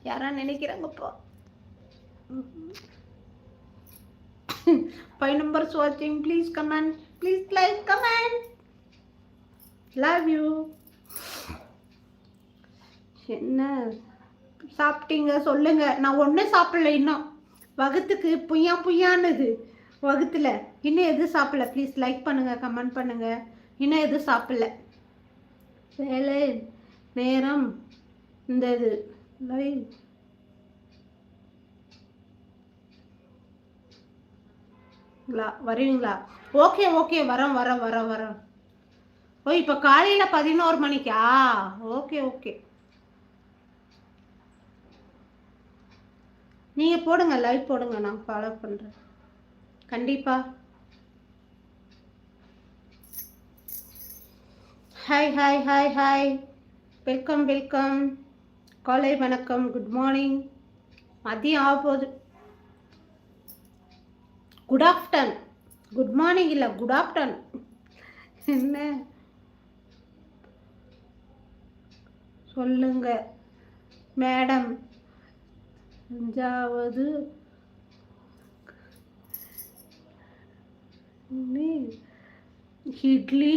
யாரா நினைக்கிறாங்கப்பா. 5 numbers watching. Please comment. Please like, comment. Love you. என்ன சாப்பிட்டீங்க சொல்லுங்க. நான் ஒன்றும் சாப்பிடல இன்னும். வகுத்துக்கு புய்யா புய்யான்னுது வகுத்துல. இன்னும் எதுவும் சாப்பிடல. ப்ளீஸ் லைக் பண்ணுங்க, கமெண்ட் பண்ணுங்க. இன்னும் எதுவும் சாப்பிடல. வேலை நேரம் இந்த இது லைவ் வருவீங்களா? ஓகே ஓகே, வரோம் வரோம் வரோம் வரோம். ஓ இப்போ காலையில் 11 மணிக்கா? ஓகே ஓகே, நீங்கள் போடுங்க, லைவ் போடுங்க, நான் ஃபாலோ பண்ணுறேன் கண்டிப்பாக. Hi hi hi hi, welcome welcome. காலை வணக்கம், குட் மார்னிங். மதியம் ஆக போகுது. Good afternoon. குட் மார்னிங் இல்லை, குட் ஆஃப்டர்நூன். என்ன சொல்லுங்க மேடம். 5வது இட்லி